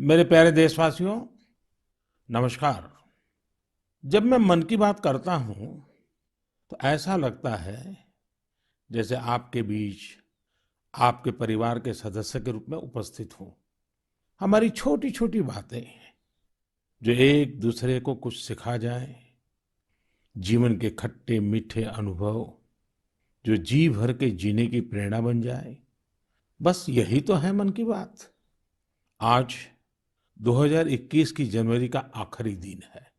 मेरे प्यारे देशवासियों, नमस्कार। जब मैं मन की बात करता हूँ, तो ऐसा लगता है जैसे आपके बीच आपके परिवार के सदस्य के रूप में उपस्थित हूँ। हमारी छोटी-छोटी बातें जो एक दूसरे को कुछ सिखा जाए, जीवन के खट्टे-मीठे अनुभव जो जी भर के जीने की प्रेरणा बन जाए, बस यही तो है मन की बात। आज 2021 की जनवरी का आखिरी दिन है।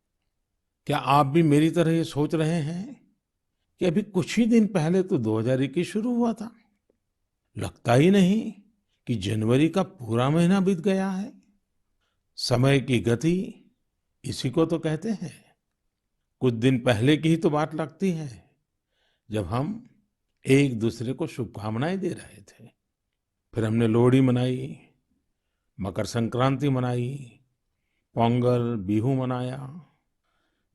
क्या आप भी मेरी तरह ये सोच रहे हैं कि अभी कुछ ही दिन पहले तो 2021 शुरू हुआ था? लगता ही नहीं कि जनवरी का पूरा महीना बीत गया है। समय की गति इसी को तो कहते हैं। कुछ दिन पहले की ही तो बात लगती है जब हम एक दूसरे को शुभकामनाएं दे रहे थे। फिर हमने लोहड़ी मनाई, मकर संक्रांति मनाई, पोंगल, बिहू मनाया।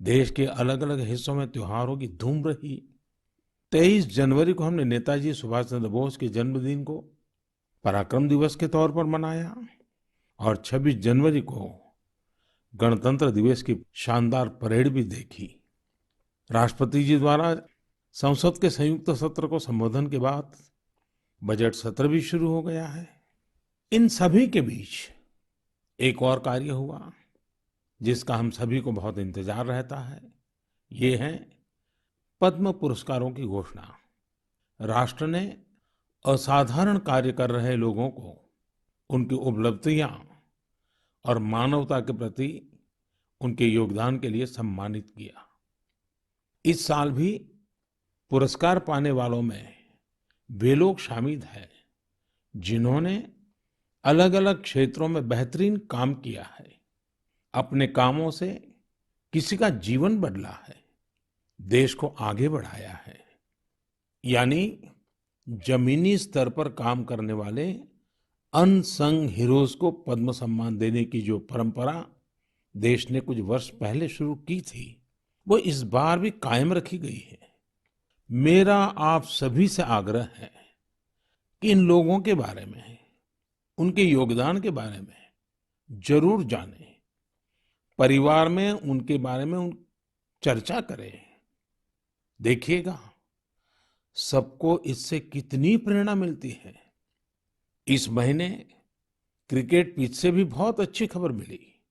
देश के अलग-अलग हिस्सों में त्योहारों की धूम रही। 23 जनवरी को हमने नेताजी सुभाष चंद्र बोस के जन्मदिन को पराक्रम दिवस के तौर पर मनाया और 26 जनवरी को गणतंत्र दिवस की शानदार परेड भी देखी। राष्ट्रपति जी द्वारा संसद के संयुक्त सत्र को संबोधन के बाद बजट सत्र भी शुरू हो गया है। इन सभी के बीच एक और कार्य हुआ जिसका हम सभी को बहुत इंतजार रहता है। ये है पद्म पुरस्कारों की घोषणा। राष्ट्र ने असाधारण कार्य कर रहे लोगों को उनकी उपलब्धियां और मानवता के प्रति उनके योगदान के लिए सम्मानित किया। इस साल भी पुरस्कार पाने वालों में वे लोग शामिल हैं जिन्होंने अलग-अलग क्षेत्रों में बेहतरीन काम किया है। अपने कामों से किसी का जीवन बदला है, देश को आगे बढ़ाया है। यानी जमीनी स्तर पर काम करने वाले अनसंग हीरोज को पद्म सम्मान देने की जो परंपरा देश ने कुछ वर्ष पहले शुरू की थी, वो इस बार भी कायम रखी गई है। मेरा आप सभी से आग्रह है कि इन लोगों के बारे में, उनके योगदान के बारे में जरूर जानें। परिवार में उनके बारे में चर्चा करें। देखिएगा, सबको इससे कितनी प्रेरणा मिलती है। इस महीने क्रिकेट पिच से भी बहुत अच्छी खबर मिली।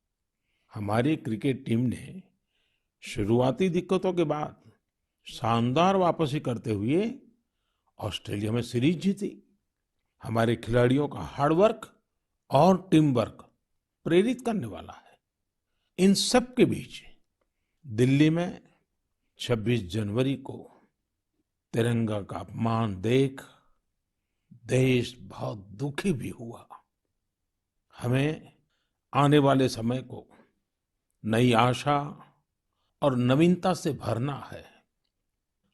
हमारी क्रिकेट टीम ने शुरुआती दिक्कतों के बाद शानदार वापसी करते हुए ऑस्ट्रेलिया में सीरीज जीती। हमारे खिलाड़ियों का हार्ड वर्क और टीम वर्क प्रेरित करने वाला है। इन सब के बीच दिल्ली में 26 जनवरी को तिरंगा का अपमान देख देश बहुत दुखी भी हुआ। हमें आने वाले समय को नई आशा और नवीनता से भरना है।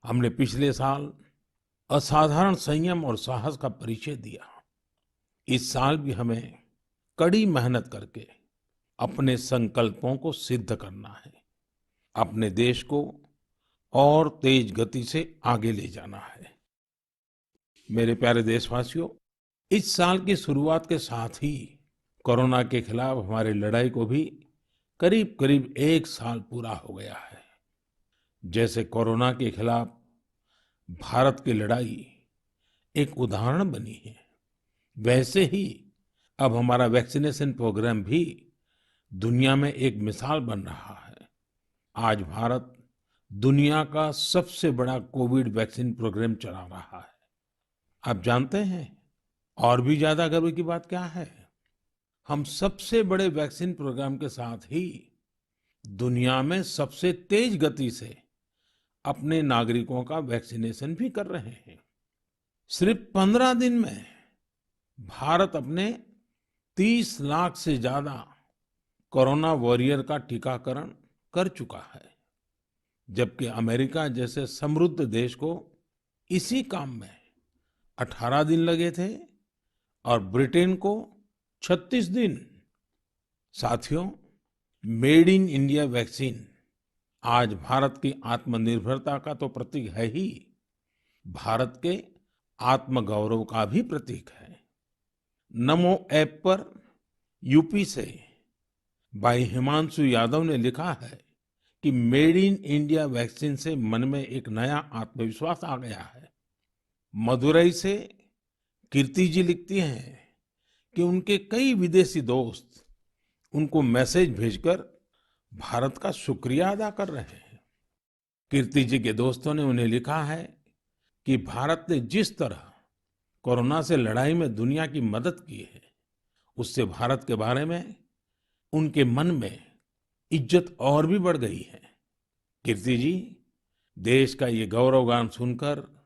हमने पिछले साल असाधारण संयम और साहस का परिचय दिया। इस साल भी हमें कड़ी मेहनत करके अपने संकल्पों को सिद्ध करना है। अपने देश को और तेज गति से आगे ले जाना है। मेरे प्यारे देशवासियों, इस साल की शुरुआत के साथ ही कोरोना के खिलाफ हमारी लड़ाई को भी करीब-करीब 1 साल पूरा हो गया है। जैसे कोरोना के खिलाफ भारत की लड़ाई एक उदाहरण बनी है, वैसे ही अब हमारा वैक्सीनेशन प्रोग्राम भी दुनिया में एक मिसाल बन रहा है। आज भारत दुनिया का सबसे बड़ा कोविड वैक्सीन प्रोग्राम चला रहा है। आप जानते हैं और भी ज्यादा गर्व की बात क्या है? हम सबसे बड़े वैक्सीन प्रोग्राम के साथ ही दुनिया में सबसे तेज गति से अपने नागरिकों का वैक्सीनेशन भी कर रहे हैं। सिर्फ 15 दिन में भारत अपने 30 लाख से ज्यादा कोरोना वॉरियर का टीकाकरण कर चुका है, जबकि अमेरिका जैसे समृद्ध देश को इसी काम में 18 दिन लगे थे और ब्रिटेन को 36 दिन। साथियों, मेड इन इंडिया वैक्सीन आज भारत की आत्मनिर्भरता का तो प्रतीक है ही, भारत के आत्मगौरव का भी प्रतीक है। नमो ऐप पर यूपी से भाई हिमांशु यादव ने लिखा है कि मेड इन इंडिया वैक्सीन से मन में एक नया आत्मविश्वास आ गया है। मदुरई से कीर्ति जी लिखती हैं कि उनके कई विदेशी दोस्त उनको मैसेज भेजकर भारत का शुक्रिया अदा कर रहे हैं। कीर्ति जी के दोस्तों ने उन्हें लिखा है कि भारत ने जिस तरह कोरोना से लड़ाई में दुनिया की मदद की है, उससे भारत के बारे में उनके मन में इज्जत और भी बढ़ गई है। कीर्ति जी, देश का ये गौरवगान सुनकर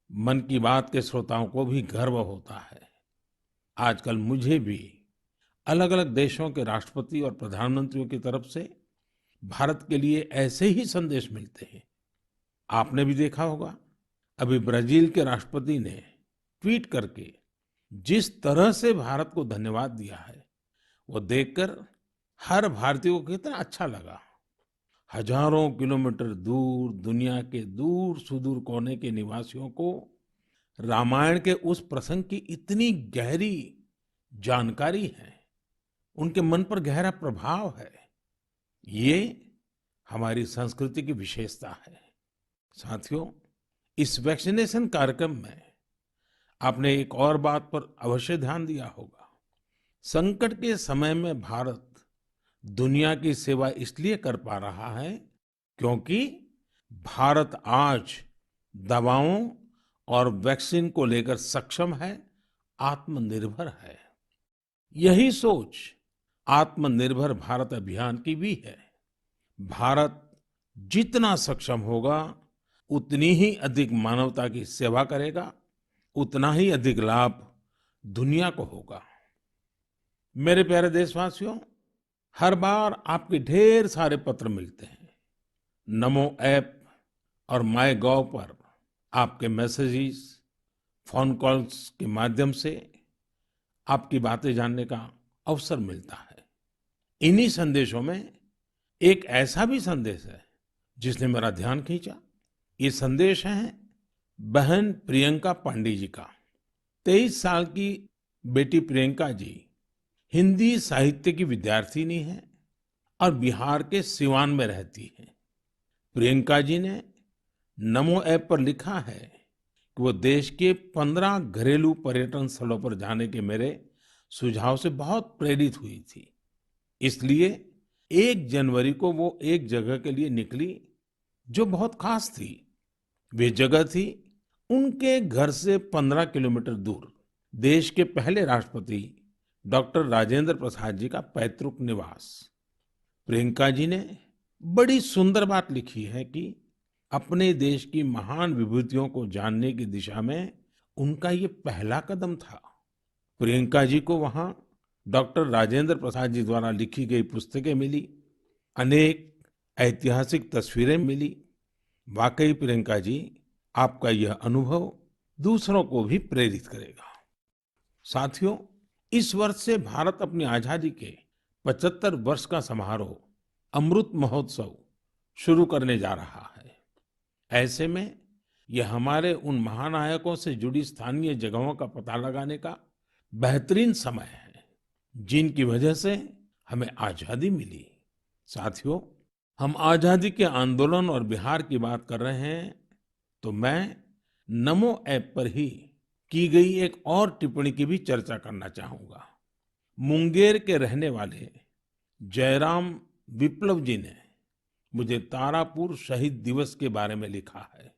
मन की बात के श्रोताओं को भी गर्व होता है। आजकल मुझे भी अलग अलग देशों के राष्ट्रपति और प्रधानमंत्रियों की तरफ से भारत के लिए ऐसे ही संदेश मिलते हैं। आपने भी देखा होगा, अभी ब्राजील के राष्ट्रपति ने ट्वीट करके जिस तरह से भारत को धन्यवाद दिया है, वो देखकर हर भारतीय को कितना अच्छा लगा। हजारों किलोमीटर दूर दुनिया के दूर सुदूर कोने के निवासियों को रामायण के उस प्रसंग की इतनी गहरी जानकारी है, उनके मन पर गहरा प्रभाव है। ये हमारी संस्कृति की विशेषता है। साथियों, इस वैक्सीनेशन कार्यक्रम में आपने एक और बात पर अवश्य ध्यान दिया होगा। संकट के समय में भारत दुनिया की सेवा इसलिए कर पा रहा है क्योंकि भारत आज दवाओं और वैक्सीन को लेकर सक्षम है, आत्मनिर्भर है। यही सोच आत्मनिर्भर भारत अभियान की भी है। भारत जितना सक्षम होगा, उतनी ही अधिक मानवता की सेवा करेगा, उतना ही अधिक लाभ दुनिया को होगा। मेरे प्यारे देशवासियों, हर बार आपके ढेर सारे पत्र मिलते हैं। नमो ऐप और माय गॉव पर आपके मैसेजेस, फोन कॉल्स के माध्यम से आपकी बातें जानने का अवसर मिलता है। इन्हीं संदेशों में एक ऐसा भी संदेश है जिसने मेरा ध्यान खींचा। ये संदेश है बहन प्रियंका पांडे जी का। 23 साल की बेटी प्रियंका जी हिंदी साहित्य की विद्यार्थिनी है और बिहार के सिवान में रहती है। प्रियंका जी ने नमो ऐप पर लिखा है कि वो देश के 15 घरेलू पर्यटन स्थलों पर जाने के मेरे सुझाव से बहुत प्रेरित हुई थी। इसलिए 1 जनवरी को वो एक जगह के लिए निकली जो बहुत खास थी। वे जगह थी उनके घर से 15 किलोमीटर दूर देश के पहले राष्ट्रपति डॉक्टर राजेंद्र प्रसाद जी का पैतृक निवास। प्रियंका जी ने बड़ी सुंदर बात लिखी है कि अपने देश की महान विभूतियों को जानने की दिशा में उनका ये पहला कदम था। प्रियंका जी को वहां डॉक्टर राजेंद्र प्रसाद जी द्वारा लिखी गई पुस्तकें मिली, अनेक ऐतिहासिक तस्वीरें मिली। वाकई प्रियंका जी, आपका यह अनुभव दूसरों को भी प्रेरित करेगा। साथियों, इस वर्ष से भारत अपनी आजादी के 75 वर्ष का समारोह अमृत महोत्सव शुरू करने जा रहा है। ऐसे में यह हमारे उन महानायकों से जुड़ी स्थानीय जगहों का पता लगाने का बेहतरीन समय है जिनकी वजह से हमें आजादी मिली। साथियों, हम आजादी के आंदोलन और बिहार की बात कर रहे हैं तो मैं नमो ऐप पर ही की गई एक और टिप्पणी की भी चर्चा करना चाहूंगा। मुंगेर के रहने वाले जयराम विप्लव जी ने मुझे तारापुर शहीद दिवस के बारे में लिखा है।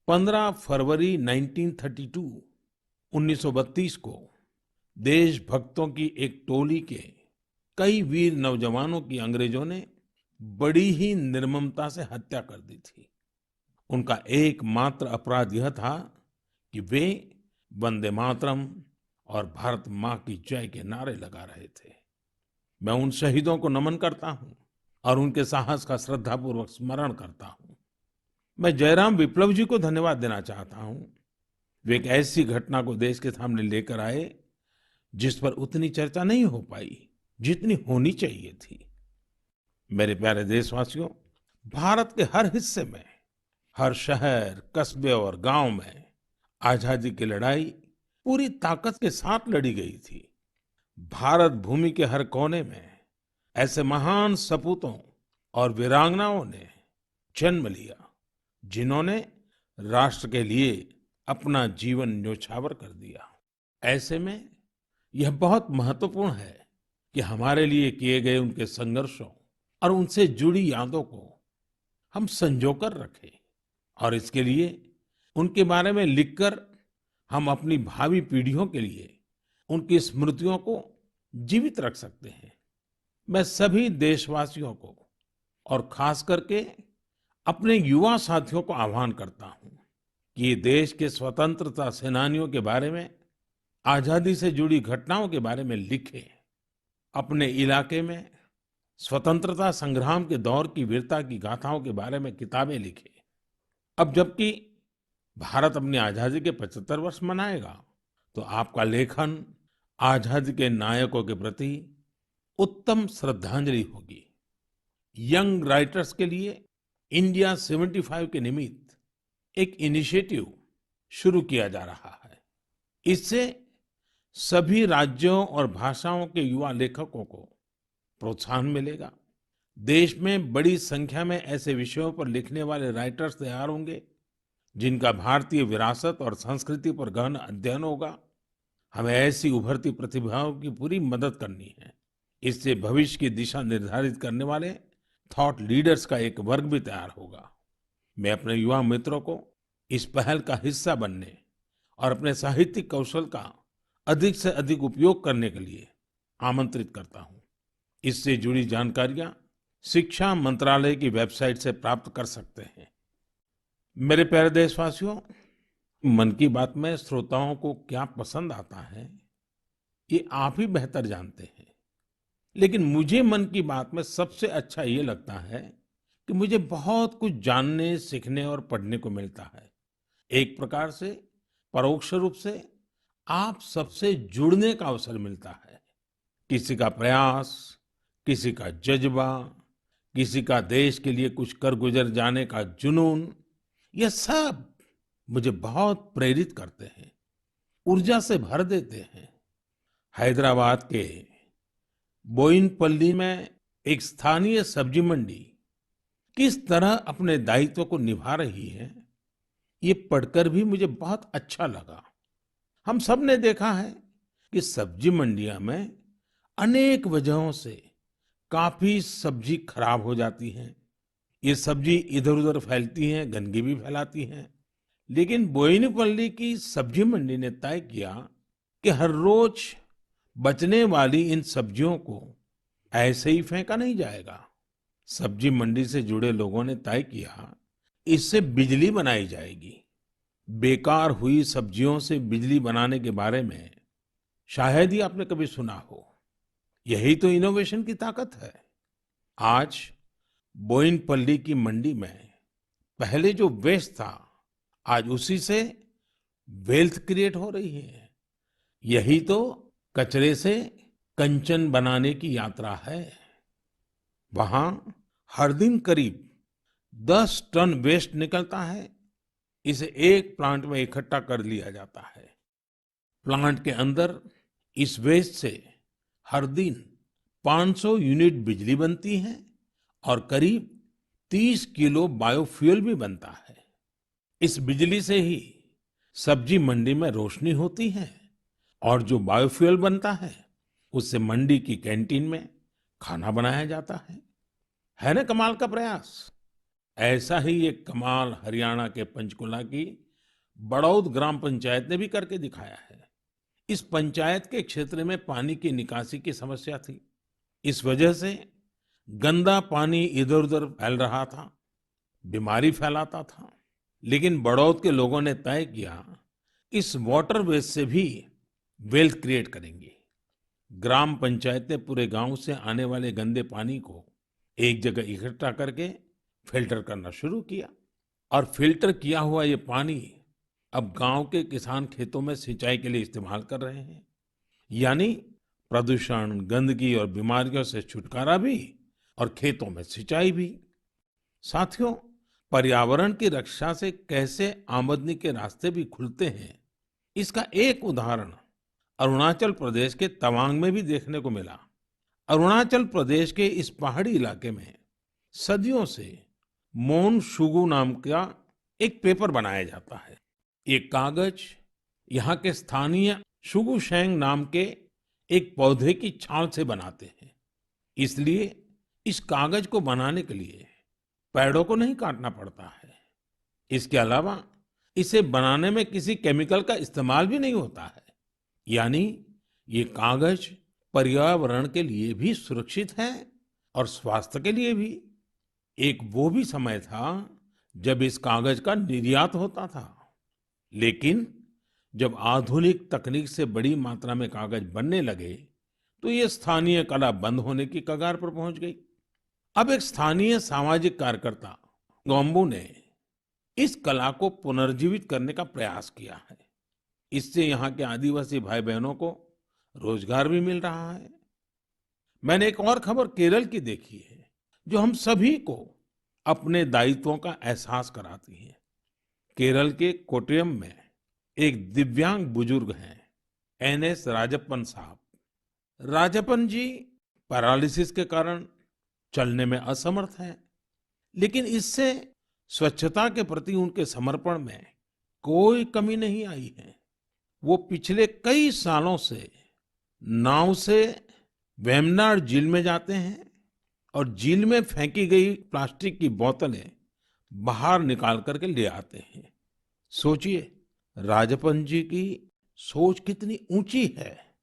15 फरवरी 1932 को देशभक्तों की एक टोली के कई वीर नौजवानों की अंग्रेजों ने बड़ी ही निर्ममता से हत्या कर दी थी। उनका एकमात्र अपराध यह था कि वे वंदे मातरम और भारत माँ की जय के नारे लगा रहे थे। मैं उन शहीदों को नमन करता हूँ और उनके साहस का श्रद्धापूर्वक स्मरण करता हूँ। मैं जयराम विप्लव जी को धन्यवाद देना चाहता हूँ। वे एक ऐसी घटना को देश के सामने लेकर आए जिस पर उतनी चर्चा नहीं हो पाई जितनी होनी चाहिए थी। मेरे प्यारे देशवासियों, भारत के हर हिस्से में, हर शहर, कस्बे और गांव में आजादी की लड़ाई पूरी ताकत के साथ लड़ी गई थी। भारत भूमि के हर कोने में ऐसे महान सपूतों और वीरांगनाओं ने जन्म लिया जिन्होंने राष्ट्र के लिए अपना जीवन न्योछावर कर दिया। ऐसे में यह बहुत महत्वपूर्ण है कि हमारे लिए किए गए उनके संघर्षों और उनसे जुड़ी यादों को हम संजो कर रखें और इसके लिए उनके बारे में लिखकर हम अपनी भावी पीढ़ियों के लिए उनकी स्मृतियों को जीवित रख सकते हैं। मैं सभी देशवासियों को और खास करके अपने युवा साथियों को आह्वान करता हूं कि ये देश के स्वतंत्रता सेनानियों के बारे में, आजादी से जुड़ी घटनाओं के बारे में लिखें। अपने इलाके में स्वतंत्रता संग्राम के दौर की वीरता की गाथाओं के बारे में किताबें लिखें। अब जबकि भारत अपनी आजादी के 75 वर्ष मनाएगा, तो आपका लेखन आजादी के नायकों के प्रति उत्तम श्रद्धांजलि होगी। यंग राइटर्स के लिए इंडिया 75 के निमित्त एक इनिशिएटिव शुरू किया जा रहा है। इससे सभी राज्यों और भाषाओं के युवा लेखकों को प्रोत्साहन मिलेगा। देश में बड़ी संख्या में ऐसे विषयों पर लिखने वाले राइटर्स तैयार होंगे जिनका भारतीय विरासत और संस्कृति पर गहन अध्ययन होगा। हमें ऐसी उभरती प्रतिभाओं की पूरी मदद करनी है। इससे भविष्य की दिशा निर्धारित करने वाले थॉट लीडर्स का एक वर्ग भी तैयार होगा। मैं अपने युवा मित्रों को इस पहल का हिस्सा बनने और अपने साहित्यिक कौशल का अधिक से अधिक उपयोग करने के लिए आमंत्रित करता हूं। इससे जुड़ी जानकारियां शिक्षा मंत्रालय की वेबसाइट से प्राप्त कर सकते हैं। मेरे प्यारे देशवासियों, मन की बात में श्रोताओं को क्या पसंद आता है, ये आप ही बेहतर जानते हैं। लेकिन मुझे मन की बात में सबसे अच्छा ये लगता है कि मुझे बहुत कुछ जानने, सीखने और पढ़ने को मिलता है। एक प्रकार से परोक्ष रूप से आप सबसे जुड़ने का अवसर मिलता है। किसी का प्रयास, किसी का जज्बा, किसी का देश के लिए कुछ कर गुजर जाने का जुनून, ये सब मुझे बहुत प्रेरित करते हैं, ऊर्जा से भर देते हैं। हैदराबाद के बोयिनपल्ली में एक स्थानीय सब्जी मंडी किस तरह अपने दायित्व को निभा रही है, ये पढ़कर भी मुझे बहुत अच्छा लगा। हम सब ने देखा है कि सब्जी मंडियां में अनेक वजहों से काफी सब्जी खराब हो जाती है। ये सब्जी इधर-उधर फैलती हैं, गंदगी भी फैलाती हैं। लेकिन बोयिनपल्ली की सब्जी मंडी ने तय किया कि हर रोज बचने वाली इन सब्जियों को ऐसे ही फेंका नहीं जाएगा। सब्जी मंडी से जुड़े लोगों ने तय किया, इससे बिजली बनाई जाएगी। बेकार हुई सब्जियों से बिजली बनाने के बारे में शायद ही आपने कभी सुना हो। यही तो इनोवेशन की ताकत है। आज बोयिनपल्ली की मंडी में पहले जो वेस्ट था, आज उसी से वेल्थ क्रिएट हो रही है। यही तो कचरे से कंचन बनाने की यात्रा है। वहां हर दिन करीब 10 टन वेस्ट निकलता है। इसे एक प्लांट में इकट्ठा कर लिया जाता है। प्लांट के अंदर इस वेस्ट से हर दिन 500 यूनिट बिजली बनती है और करीब 30 किलो बायोफ्यूल भी बनता है। इस बिजली से ही सब्जी मंडी में रोशनी होती है और जो बायोफ्यूल बनता है, उससे मंडी की कैंटीन में खाना बनाया जाता है। है ना कमाल का प्रयास? ऐसा ही एक कमाल हरियाणा के पंचकुला की बड़ौद ग्राम पंचायत ने भी करके दिखाया है। इस पंचायत के क्षेत्र में पानी की निकासी की समस्या थी। इस वजह से गंदा पानी इधर-उधर फैल रहा था, बीमारी फैलाता था। लेकिन बड़ौद के लोगों ने तय किया, इस वाटर वेस्ट से भी वेल्थ क्रिएट करेंगे। ग्राम पंचायत ने पूरे गांव से आने वाले गंदे पानी को एक जगह इकट्ठा करके फिल्टर करना शुरू किया और फिल्टर किया हुआ ये पानी अब गांव के किसान खेतों में सिंचाई के लिए इस्तेमाल कर रहे हैं। यानी प्रदूषण, गंदगी और बीमारियों से छुटकारा भी और खेतों में सिंचाई भी। साथियों, पर्यावरण की रक्षा से कैसे आमदनी के रास्ते भी खुलते हैं, इसका एक उदाहरण अरुणाचल प्रदेश के तवांग में भी देखने को मिला। अरुणाचल प्रदेश के इस पहाड़ी इलाके में सदियों से मोन शुगु नाम का एक पेपर बनाया जाता है। ये कागज यहाँ के स्थानीय शुगु शेंग नाम के एक पौधे की छाल से बनाते हैं। इसलिए इस कागज को बनाने के लिए पेड़ों को नहीं काटना पड़ता है। इसके अलावा इसे बनाने में किसी केमिकल का इस्तेमाल भी नहीं होता है। यानी ये कागज पर्यावरण के लिए भी सुरक्षित है और स्वास्थ्य के लिए भी। एक वो भी समय था जब इस कागज का निर्यात होता था, लेकिन जब आधुनिक तकनीक से बड़ी मात्रा में कागज बनने लगे तो ये स्थानीय कला बंद होने की कगार पर पहुंच गई। अब एक स्थानीय सामाजिक कार्यकर्ता गोम्बू ने इस कला को पुनर्जीवित करने का प्रयास किया है। इससे यहाँ के आदिवासी भाई बहनों को रोजगार भी मिल रहा है। मैंने एक और खबर केरल की देखी है जो हम सभी को अपने दायित्वों का एहसास कराती है। केरल के कोट्टयम में एक दिव्यांग बुजुर्ग हैं, एनएस राजप्पन साहब। राजप्पन जी पैरालिसिस के कारण चलने में असमर्थ हैं, लेकिन इससे स्वच्छता के प्रति उनके समर्पण में कोई कमी नहीं आई है। वो पिछले कई सालों से नाव से वेम्बनाड झील में जाते हैं और झील में फेंकी गई प्लास्टिक की बोतलें बाहर निकाल करके ले आते हैं। सोचिए, राजप्पन जी की सोच कितनी ऊंची है।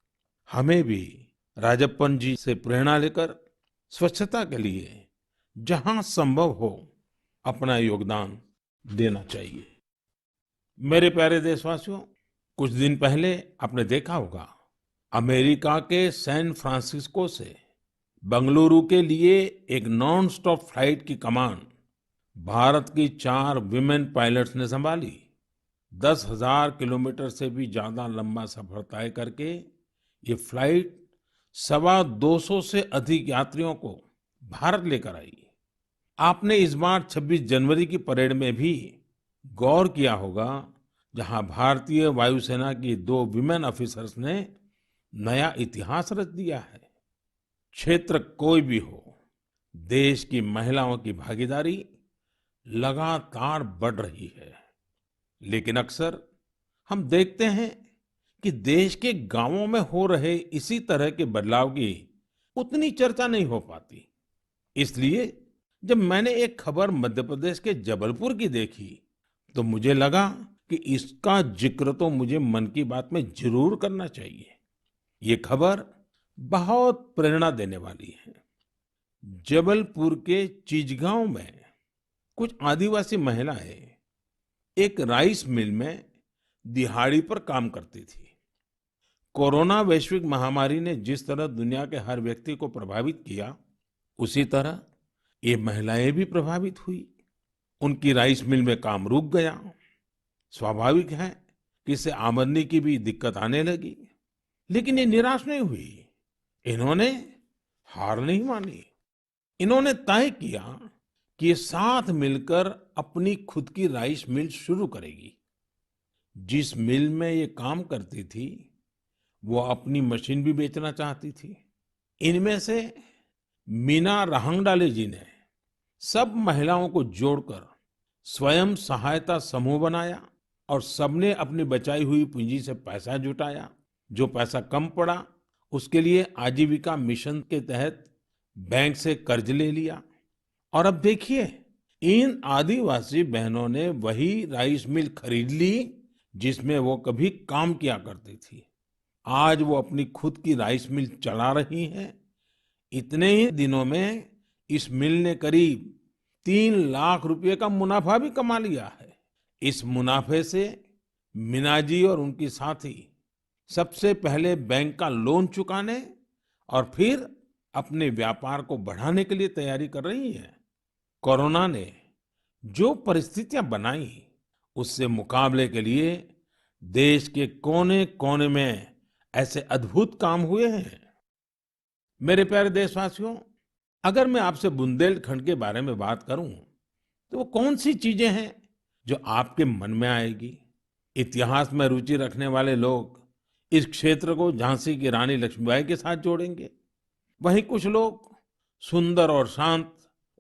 हमें भी राजप्पन जी से प्रेरणा लेकर स्वच्छता के लिए जहां संभव हो अपना योगदान देना चाहिए। मेरे प्यारे देशवासियों, कुछ दिन पहले आपने देखा होगा, अमेरिका के सैन फ्रांसिस्को से बंगलुरु के लिए एक नॉन स्टॉप फ्लाइट की कमान भारत की 4 विमेन पायलट्स ने संभाली। 10,000 किलोमीटर से भी ज्यादा लंबा सफर तय करके ये फ्लाइट 225 से अधिक यात्रियों को भारत लेकर आई। आपने इस बार 26 जनवरी की परेड में भी गौर किया होगा, जहां भारतीय वायुसेना की 2 विमेन ऑफिसर्स ने नया इतिहास रच दिया है। क्षेत्र कोई भी हो, देश की महिलाओं की भागीदारी लगातार बढ़ रही है। लेकिन अक्सर हम देखते हैं कि देश के गांवों में हो रहे इसी तरह के बदलाव की उतनी चर्चा नहीं हो पाती। इसलिए जब मैंने एक खबर मध्य प्रदेश के जबलपुर की देखी तो मुझे लगा कि इसका जिक्र तो मुझे मन की बात में जरूर करना चाहिए। ये खबर बहुत प्रेरणा देने वाली है। जबलपुर के चिचगांव में कुछ आदिवासी महिलाएं एक राइस मिल में दिहाड़ी पर काम करती थी। कोरोना वैश्विक महामारी ने जिस तरह दुनिया के हर व्यक्ति को प्रभावित किया, उसी तरह ये महिलाएं भी प्रभावित हुई। उनकी राइस मिल में काम रुक गया। स्वाभाविक है कि इससे आमदनी की भी दिक्कत आने लगी, लेकिन ये निराश नहीं हुई। इन्होंने हार नहीं मानी। इन्होंने तय किया कि ये साथ मिलकर अपनी खुद की राइस मिल शुरू करेगी। जिस मिल में ये काम करती थी, वो अपनी मशीन भी बेचना चाहती थी। इनमें से मीना रहंगडाले जी ने सब महिलाओं को जोड़कर स्वयं सहायता समूह बनाया और सबने अपनी बचाई हुई पूंजी से पैसा जुटाया। जो पैसा कम पड़ा, उसके लिए आजीविका मिशन के तहत बैंक से कर्ज ले लिया। और अब देखिए, इन आदिवासी बहनों ने वही राइस मिल खरीद ली जिसमें वो कभी काम किया करती थी। आज वो अपनी खुद की राइस मिल चला रही हैं। इतने ही दिनों में इस मिल ने करीब 3 लाख रुपए का मुनाफा भी कमा लिया है। इस मुनाफे से मीना जी और उनकी साथी सबसे पहले बैंक का लोन चुकाने और फिर अपने व्यापार को बढ़ाने के लिए तैयारी कर रही है। कोरोना ने जो परिस्थितियां बनाई, उससे मुकाबले के लिए देश के कोने-कोने में ऐसे अद्भुत काम हुए हैं। मेरे प्यारे देशवासियों, अगर मैं आपसे बुंदेलखंड के बारे में बात करूं, तो वो कौन सी चीजें हैं जो आपके मन में आएगी? इतिहास में रुचि रखने वाले लोग इस क्षेत्र को झांसी की रानी लक्ष्मीबाई के साथ जोड़ेंगे। वहीं कुछ लोग सुंदर और शांत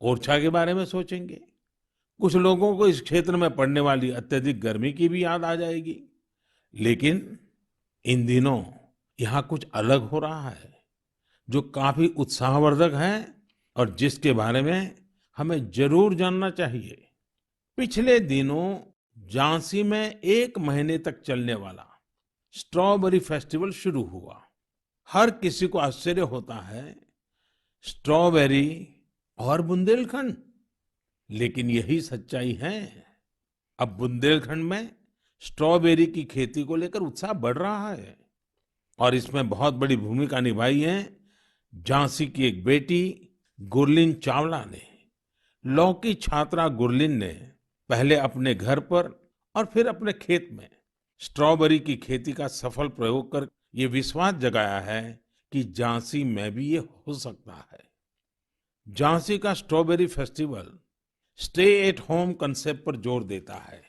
ओरछा के बारे में सोचेंगे। कुछ लोगों को इस क्षेत्र में पड़ने वाली अत्यधिक गर्मी की भी याद आ जाएगी। लेकिन इन दिनों यहाँ कुछ अलग हो रहा है जो काफी उत्साहवर्धक है और जिसके बारे में हमें जरूर जानना चाहिए। पिछले दिनों झांसी में 1 महीने तक चलने वाला स्ट्रॉबेरी फेस्टिवल शुरू हुआ। हर किसी को आश्चर्य होता है, स्ट्रॉबेरी और बुंदेलखंड, लेकिन यही सच्चाई है। अब बुंदेलखंड में स्ट्रॉबेरी की खेती को लेकर उत्साह बढ़ रहा है और इसमें बहुत बड़ी भूमिका निभाई है झांसी की एक बेटी गुरलीन चावला ने। लॉ की छात्रा गुरलीन ने पहले अपने घर पर और फिर अपने खेत में स्ट्रॉबेरी की खेती का सफल प्रयोग कर ये विश्वास जगाया है कि झांसी में भी ये हो सकता है। झांसी का strawberry festival stay at home concept पर जोर देता है।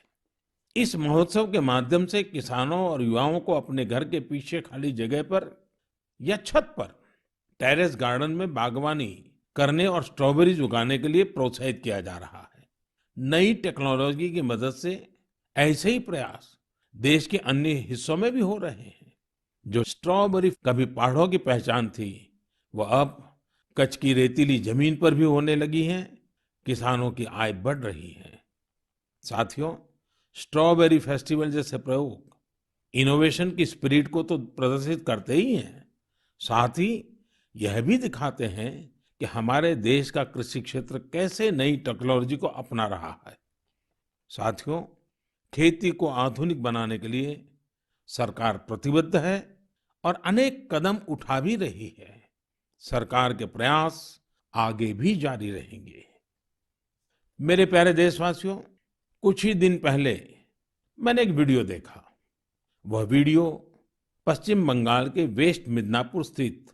इस महोत्सव के माध्यम से किसानों और युवाओं को अपने घर के पीछे खाली जगह पर या छत पर टेरेस गार्डन में बागवानी करने और स्ट्रॉबेरीज उगाने के लिए प्रोत्साहित किया जा रहा है। नई टेक्नोलॉजी की मदद से ऐसे ही प्रयास देश के अन्य हिस्सों में भी हो रहे हैं। जो स्ट्रॉबेरी कभी पहाड़ों की पहचान थी, वो अब कच्छ की रेतीली जमीन पर भी होने लगी हैं। किसानों की आय बढ़ रही है। साथियों, स्ट्रॉबेरी फेस्टिवल जैसे प्रयोग इनोवेशन की स्पिरिट को तो प्रदर्शित करते ही हैं, साथ ही यह भी दिखाते हैं कि हमारे देश का कृषि क्षेत्र कैसे नई टेक्नोलॉजी को अपना रहा है। साथियों, खेती को आधुनिक बनाने के लिए सरकार प्रतिबद्ध है और अनेक कदम उठा भी रही है। सरकार के प्रयास आगे भी जारी रहेंगे। मेरे प्यारे देशवासियों, कुछ ही दिन पहले मैंने एक वीडियो देखा। वह वीडियो पश्चिम बंगाल के वेस्ट मिदनापुर स्थित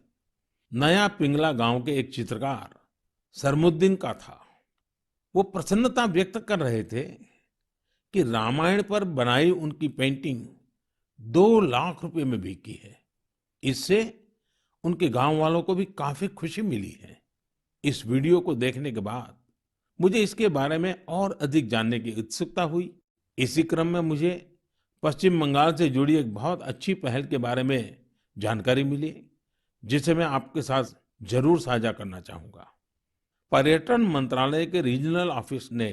नया पिंगला गांव के एक चित्रकार सरमुद्दीन का था। वो प्रसन्नता व्यक्त कर रहे थे कि रामायण पर बनाई उनकी पेंटिंग 2 लाख रुपए में बिकी है। इससे उनके गांव वालों को भी काफी खुशी मिली है। इस वीडियो को देखने के बाद मुझे इसके बारे में और अधिक जानने की उत्सुकता हुई। इसी क्रम में मुझे पश्चिम बंगाल से जुड़ी एक बहुत अच्छी पहल के बारे में जानकारी मिली, जिसे मैं आपके साथ जरूर साझा करना चाहूंगा। पर्यटन मंत्रालय के रीजनल ऑफिस ने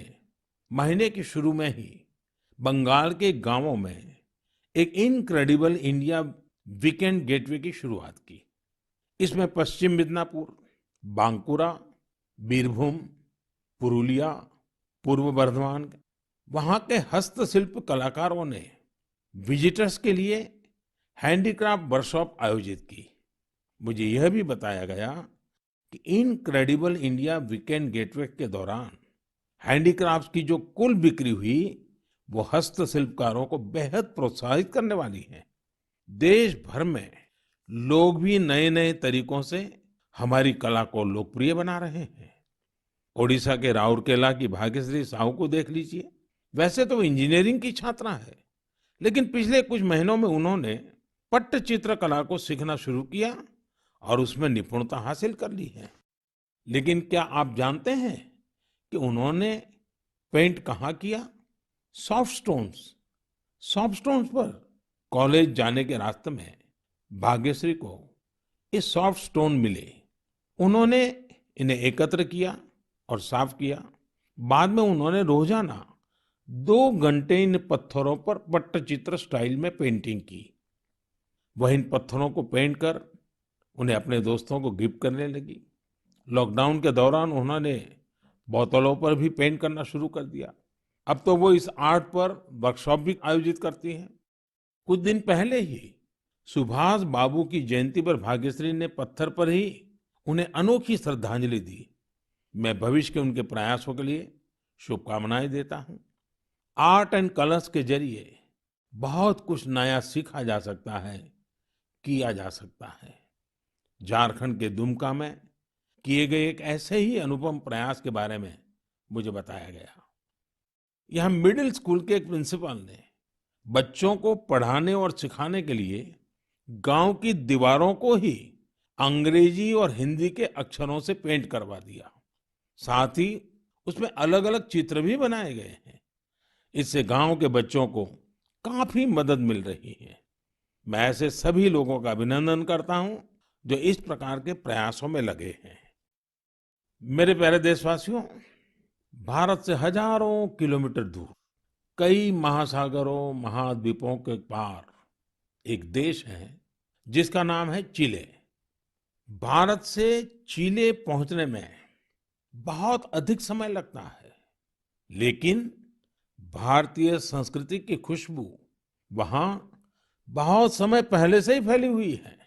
महीने के शुरू में ही बंगाल के गांवों में एक इनक्रेडिबल इंडिया वीकेंड गेटवे की शुरुआत की। इसमें पश्चिम मिदनापुर, बांकुरा, बीरभूम, पुरुलिया, पूर्व बर्धमान, वहां के हस्तशिल्प कलाकारों ने विजिटर्स के लिए हैंडीक्राफ्ट वर्कशॉप आयोजित की। मुझे यह भी बताया गया कि इनक्रेडिबल इंडिया वीकेंड गेटवे के दौरान हैंडीक्राफ्ट की जो कुल बिक्री हुई, वो हस्तशिल्पकारों को बेहद प्रोत्साहित करने वाली है। देश भर में लोग भी नए नए तरीकों से हमारी कला को लोकप्रिय बना रहे हैं। ओडिशा के राउरकेला की भाग्यश्री साहू को देख लीजिए। वैसे तो इंजीनियरिंग की छात्रा है, लेकिन पिछले कुछ महीनों में उन्होंने पट्टचित्र कला को सीखना शुरू किया और उसमें निपुणता हासिल कर ली है। लेकिन क्या आप जानते हैं कि उन्होंने पेंट कहाँ किया? Soft stones. सॉफ्ट स्टोन्स पर कॉलेज जाने के रास्ते में भाग्यश्री को ये सॉफ्ट स्टोन मिले। उन्होंने इन्हें एकत्र किया और साफ किया। बाद में उन्होंने रोजाना 2 घंटे इन पत्थरों पर पट्टचित्र स्टाइल में पेंटिंग की। वह इन पत्थरों को पेंट कर उन्हें अपने दोस्तों को गिफ्ट करने लगी। लॉकडाउन के दौरान उन्होंने बोतलों पर भी पेंट करना शुरू कर दिया। अब तो वो इस आर्ट पर वर्कशॉप भी आयोजित करती हैं। कुछ दिन पहले ही सुभाष बाबू की जयंती पर भाग्यश्री ने पत्थर पर ही उन्हें अनोखी श्रद्धांजलि दी। मैं भविष्य के उनके प्रयासों के लिए शुभकामनाएं देता हूं। आर्ट एंड कलर्स के जरिए बहुत कुछ नया सीखा जा सकता है, किया जा सकता है। झारखंड के दुमका में किए गए एक ऐसे ही अनुपम प्रयास के बारे में मुझे बताया गया। यहाँ मिडिल स्कूल के एक प्रिंसिपल ने बच्चों को पढ़ाने और सिखाने के लिए गांव की दीवारों को ही अंग्रेजी और हिंदी के अक्षरों से पेंट करवा दिया। साथ ही उसमें अलग-अलग चित्र भी बनाए गए हैं। इससे गांव के बच्चों को काफी मदद मिल रही है। मैं ऐसे सभी लोगों का अभिनंदन करता हूं जो इस प्रकार के प्रयासों में लगे हैं। मेरे प्यारे देशवासियों, भारत से हजारों किलोमीटर दूर, कई महासागरों, महाद्वीपों के पार एक देश है जिसका नाम है चिले। भारत से चिले पहुंचने में बहुत अधिक समय लगता है, लेकिन भारतीय संस्कृति की खुशबू वहां बहुत समय पहले से ही फैली हुई है।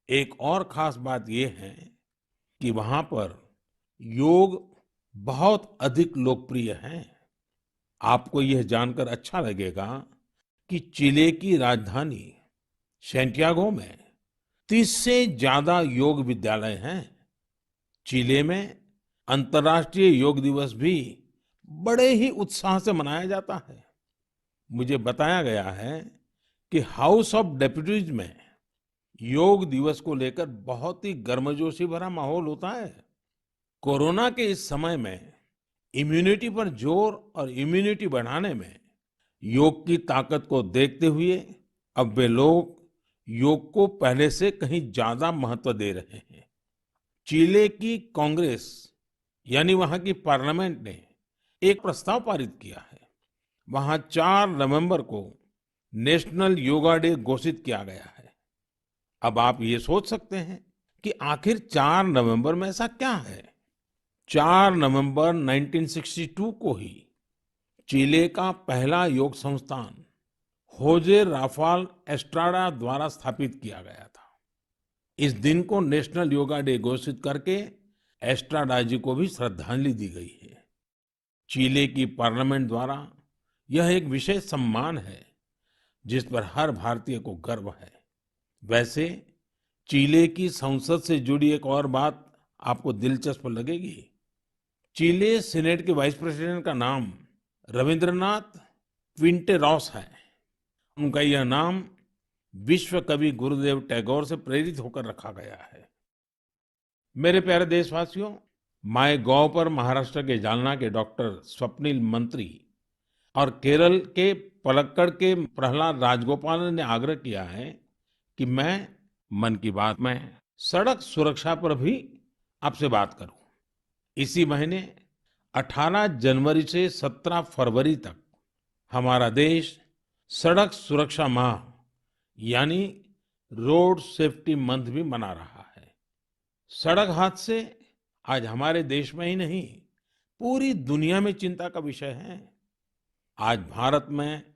एक और खास बात यह है कि वहां पर योग बहुत अधिक लोकप्रिय है। आपको यह जानकर अच्छा लगेगा कि चिले की राजधानी सैंटियागो में 30 से ज्यादा योग विद्यालय हैं। चिले में अंतर्राष्ट्रीय योग दिवस भी बड़े ही उत्साह से मनाया जाता है। मुझे बताया गया है कि हाउस ऑफ डेप्यूटीज में योग दिवस को लेकर बहुत ही गर्मजोशी भरा माहौल होता है। कोरोना के इस समय में इम्यूनिटी पर जोर और इम्यूनिटी बढ़ाने में योग की ताकत को देखते हुए अब वे लोग योग को पहले से कहीं ज्यादा महत्व दे रहे हैं। चिले की कांग्रेस यानी वहां की पार्लियामेंट ने एक प्रस्ताव पारित किया है। वहां 4 नवंबर को नेशनल योगा डे घोषित किया गया है। अब आप ये सोच सकते हैं कि आखिर 4 नवंबर में ऐसा क्या है। 4 नवंबर 1962 को ही चिले का पहला योग संस्थान होजे राफाल एस्ट्राडा द्वारा स्थापित किया गया था। इस दिन को नेशनल योगा डे घोषित करके एस्ट्राडा जी को भी श्रद्धांजलि दी गई है। चिले की पार्लियामेंट द्वारा यह एक विशेष सम्मान है जिस पर हर भारतीय को गर्व है। वैसे चिले की संसद से जुड़ी एक और बात आपको दिलचस्प लगेगी। चिले सीनेट के वाइस प्रेसिडेंट का नाम रविंद्रनाथ क्विंटेरॉस है। उनका यह नाम विश्व कवि गुरुदेव टैगोर से प्रेरित होकर रखा गया है। मेरे प्यारे देशवासियों, माय गॉव पर महाराष्ट्र के जालना के डॉक्टर स्वप्निल मंत्री और केरल के पलक्कड़ के प्रहलाद राजगोपालन ने आग्रह किया है कि मैं मन की बात में सड़क सुरक्षा पर भी आपसे बात करूं। इसी महीने 18 जनवरी से 17 फरवरी तक हमारा देश सड़क सुरक्षा माह यानी रोड सेफ्टी मंथ भी मना रहा है। सड़क हादसे आज हमारे देश में ही नहीं, पूरी दुनिया में चिंता का विषय है। आज भारत में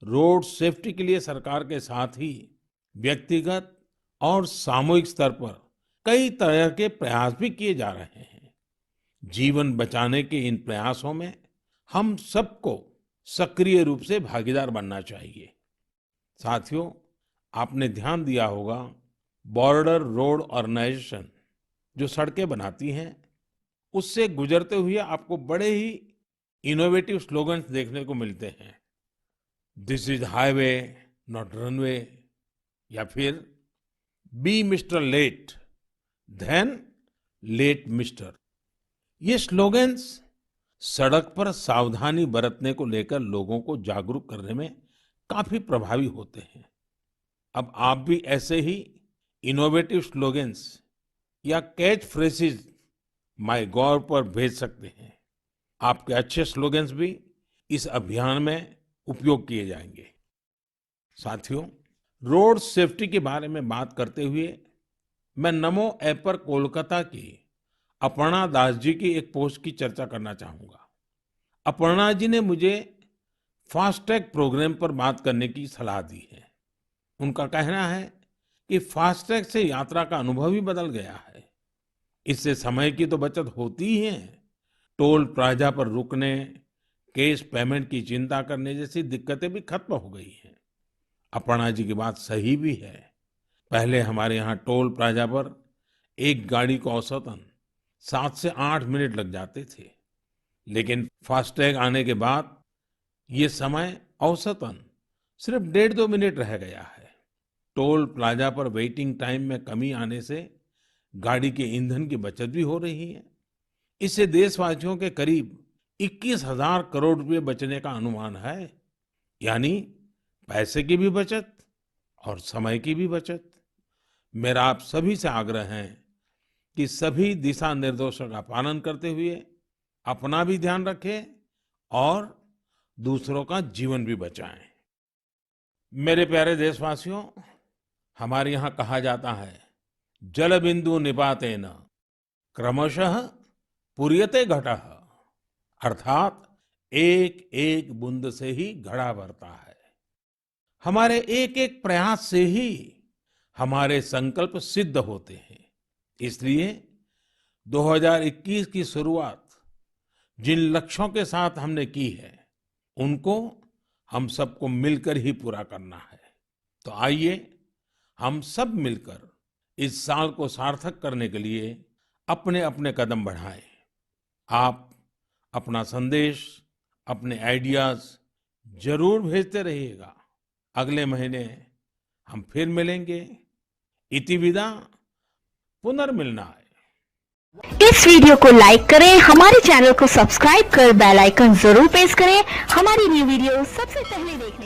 रोड सेफ्टी के लिए सरकार के साथ ही व्यक्तिगत और सामूहिक स्तर पर कई तरह के प्रयास भी किए जा रहे हैं। जीवन बचाने के इन प्रयासों में हम सबको सक्रिय रूप से भागीदार बनना चाहिए। साथियों, आपने ध्यान दिया होगा, बॉर्डर रोड ऑर्गेनाइजेशन जो सड़कें बनाती हैं, उससे गुजरते हुए आपको बड़े ही इनोवेटिव स्लोगन्स देखने को मिलते हैं। This is highway not runway, या फिर be mister late than late mister. ये स्लोगन्स सड़क पर सावधानी बरतने को लेकर लोगों को जागरूक करने में काफी प्रभावी होते हैं। अब आप भी ऐसे ही इनोवेटिव स्लोगन्स या कैच फ्रेजेस माय गॉव पर भेज सकते हैं। आपके अच्छे स्लोगन्स भी इस अभियान में उपयोग किए जाएंगे। साथियों, रोड सेफ्टी के बारे में बात करते हुए मैं नमो ऐप पर कोलकाता की अपर्णा दास जी की एक पोस्ट की चर्चा करना चाहूंगा। अपर्णा जी ने मुझे फास्टैग प्रोग्राम पर बात करने की सलाह दी है। उनका कहना है कि फास्टैग से यात्रा का अनुभव ही बदल गया है। इससे समय की तो बचत होती ही है, टोल प्लाजा पर रुकने, कैश पेमेंट की चिंता करने जैसी दिक्कतें भी खत्म हो गई हैं। अपर्णा जी की बात सही भी है। पहले हमारे यहाँ टोल प्लाजा पर एक गाड़ी को औसतन 7 से 8 मिनट लग जाते थे, लेकिन फास्टैग आने के बाद ये समय औसतन सिर्फ 1.5-2 मिनट रह गया है। टोल प्लाजा पर वेटिंग टाइम में कमी आने से गाड़ी के ईंधन की बचत भी हो रही है। इससे देशवासियों के करीब 21,000 करोड़ रुपए बचने का अनुमान है। यानी पैसे की भी बचत और समय की भी बचत। मेरा आप सभी से आग्रह है कि सभी दिशा निर्देशों का पालन करते हुए अपना भी ध्यान रखें और दूसरों का जीवन भी बचाएं। मेरे प्यारे देशवासियों, हमारे यहाँ कहा जाता है, जल बिंदु निपातेन क्रमशः पूर्यते घटः। अर्थात एक एक बूंद से ही घड़ा भरता है। हमारे एक एक प्रयास से ही हमारे संकल्प सिद्ध होते हैं। इसलिए 2021 की शुरुआत जिन लक्ष्यों के साथ हमने की है, उनको हम सबको मिलकर ही पूरा करना है। तो आइए हम सब मिलकर इस साल को सार्थक करने के लिए अपने अपने कदम बढ़ाएं। आप अपना संदेश, अपने आइडियाज जरूर भेजते रहिएगा। अगले महीने हम फिर मिलेंगे। इति विदा, पुनर्मिलनाय। इस वीडियो को लाइक करें, हमारे चैनल को सब्सक्राइब कर बेल आइकन जरूर प्रेस करें हमारी न्यू वीडियो सबसे पहले देखने